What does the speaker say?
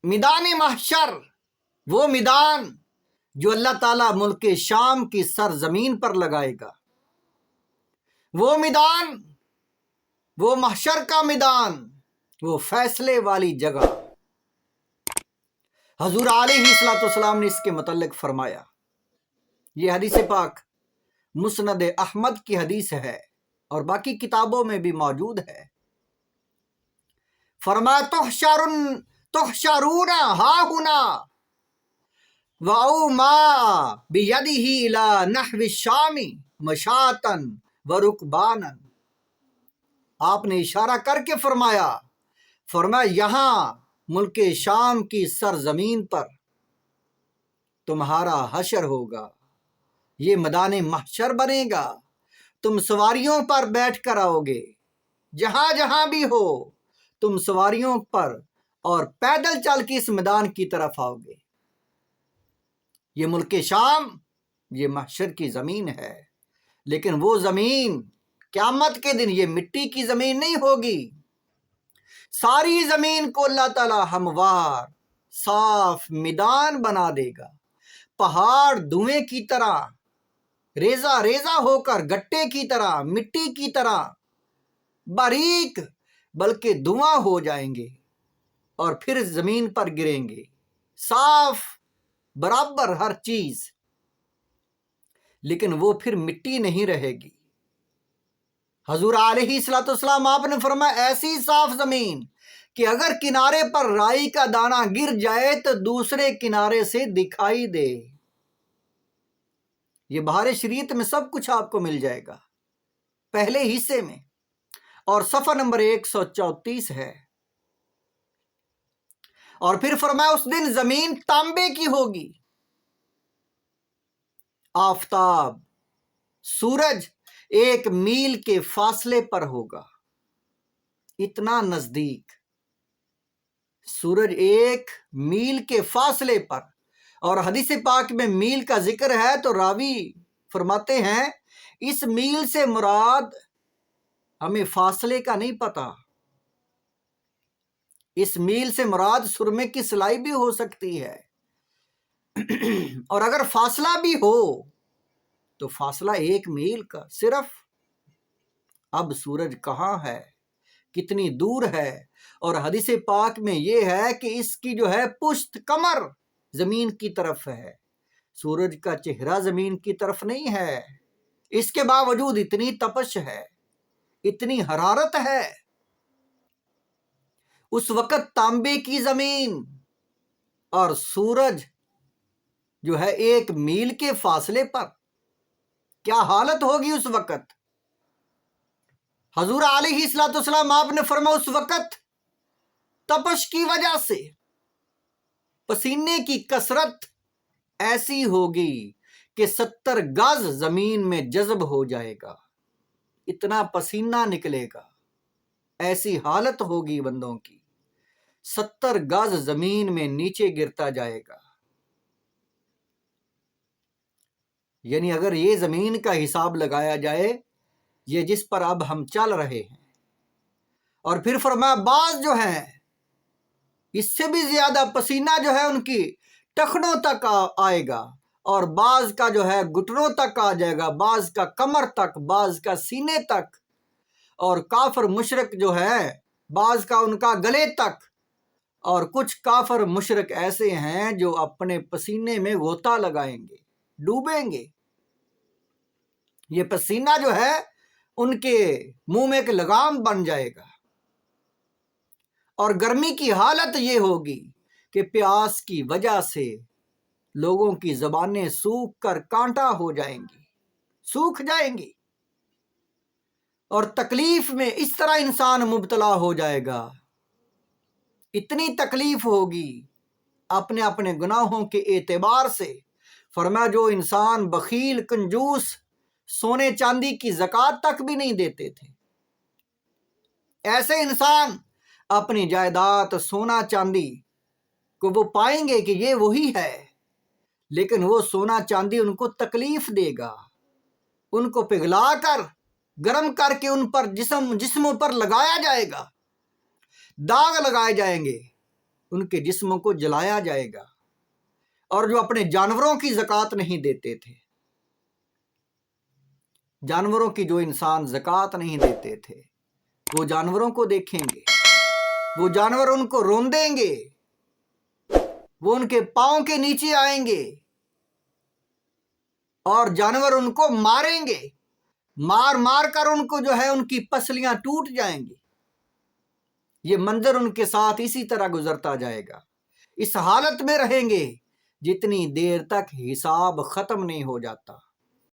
میدان محشر، وہ میدان جو اللہ تعالیٰ ملک شام کی سرزمین پر لگائے گا، وہ میدان، وہ محشر کا میدان، وہ فیصلے والی جگہ۔ حضور علیہ الصلوۃ والسلام نے اس کے متعلق فرمایا، یہ حدیث پاک مسند احمد کی حدیث ہے اور باقی کتابوں میں بھی موجود ہے۔ فرمایا تحشرون ہاہنا وَأَوْمَا بِيَدِهِ إِلَى نَحْوِ الشَّامِ مَشَاةً وَرُكْبَانًا۔ آپ نے اشارہ کر کے فرمایا یہاں ملک شام کی سرزمین پر تمہارا حشر ہوگا، یہ میدان محشر بنے گا، تم سواریوں پر بیٹھ کر آؤ گے، جہاں جہاں بھی ہو تم سواریوں پر اور پیدل چل کے اس میدان کی طرف آؤ گے۔ یہ ملک شام، یہ محشر کی زمین ہے، لیکن وہ زمین قیامت کے دن یہ مٹی کی زمین نہیں ہوگی۔ ساری زمین کو اللہ تعالی ہموار صاف میدان بنا دے گا، پہاڑ دھوئیں کی طرح ریزہ ریزہ ہو کر، گٹے کی طرح، مٹی کی طرح باریک بلکہ دھواں ہو جائیں گے اور پھر زمین پر گریں گے، صاف برابر ہر چیز، لیکن وہ پھر مٹی نہیں رہے گی۔ حضور علیہ الصلوۃ والسلام آپ نے فرمایا ایسی صاف زمین کہ اگر کنارے پر رائی کا دانہ گر جائے تو دوسرے کنارے سے دکھائی دے۔ یہ بہار شریعت میں سب کچھ آپ کو مل جائے گا پہلے حصے میں، اور صفحہ نمبر 134 ہے۔ اور پھر فرمایا اس دن زمین تانبے کی ہوگی، آفتاب، سورج 1 میل کے فاصلے پر ہوگا، اتنا نزدیک سورج 1 میل کے فاصلے پر۔ اور حدیث پاک میں میل کا ذکر ہے تو راوی فرماتے ہیں اس میل سے مراد ہمیں فاصلے کا نہیں پتا، اس میل سے مراد سرمے کی سلائی بھی ہو سکتی ہے، اور اگر فاصلہ بھی ہو تو فاصلہ 1 میل کا صرف۔ اب سورج کہاں ہے، کتنی دور ہے؟ اور حدیث پاک میں یہ ہے کہ اس کی جو ہے پشت کمر زمین کی طرف ہے، سورج کا چہرہ زمین کی طرف نہیں ہے۔ اس کے باوجود اتنی تپش ہے، اتنی حرارت ہے۔ اس وقت تانبے کی زمین اور سورج جو ہے 1 میل کے فاصلے پر، کیا حالت ہوگی اس وقت؟ حضور علیہ الصلوۃ والسلام آپ نے فرمایا اس وقت تپش کی وجہ سے پسینے کی کثرت ایسی ہوگی کہ 70 گز زمین میں جذب ہو جائے گا، اتنا پسینہ نکلے گا، ایسی حالت ہوگی بندوں کی، 70 گز زمین میں نیچے گرتا جائے گا۔ یعنی اگر یہ زمین کا حساب لگایا جائے، یہ جس پر اب ہم چل رہے ہیں، اور پھر فرمایا بعض جو ہیں اس سے بھی زیادہ پسینہ جو ہے ان کی ٹخنوں تک آئے گا، اور بعض کا جو ہے گھٹنوں تک آ جائے گا، بعض کا کمر تک، بعض کا سینے تک، اور کافر مشرک جو ہے بعض کا ان کا گلے تک۔ اور کچھ کافر مشرک ایسے ہیں جو اپنے پسینے میں غوطہ لگائیں گے، ڈوبیں گے، یہ پسینہ جو ہے ان کے منہ میں ایک لگام بن جائے گا۔ اور گرمی کی حالت یہ ہوگی کہ پیاس کی وجہ سے لوگوں کی زبانیں سوکھ کر کانٹا ہو جائیں گی، سوکھ جائیں گی، اور تکلیف میں اس طرح انسان مبتلا ہو جائے گا، اتنی تکلیف ہوگی اپنے اپنے گناہوں کے اعتبار سے۔ فرمایا جو انسان بخیل، کنجوس، سونے چاندی کی زکوٰۃ تک بھی نہیں دیتے تھے، ایسے انسان اپنی جائیداد، سونا چاندی کو وہ پائیں گے کہ یہ وہی ہے، لیکن وہ سونا چاندی ان کو تکلیف دے گا، ان کو پگھلا کر گرم کر کے ان پر جسموں پر لگایا جائے گا، داغ لگائے جائیں گے، ان کے جسموں کو جلایا جائے گا، اور جو اپنے جانوروں کی زکوٰۃ نہیں دیتے تھے، جانوروں کی جو انسان زکوٰۃ نہیں دیتے تھے، وہ جانوروں کو دیکھیں گے، وہ جانور ان کو روندیں گے، وہ ان کے پاؤں کے نیچے آئیں گے اور جانور ان کو ماریں گے، مار مار کر ان کو جو ہے ان کی پسلیاں ٹوٹ جائیں گی۔ یہ منظر ان کے ساتھ اسی طرح گزرتا جائے گا، اس حالت میں رہیں گے جتنی دیر تک حساب ختم نہیں ہو جاتا۔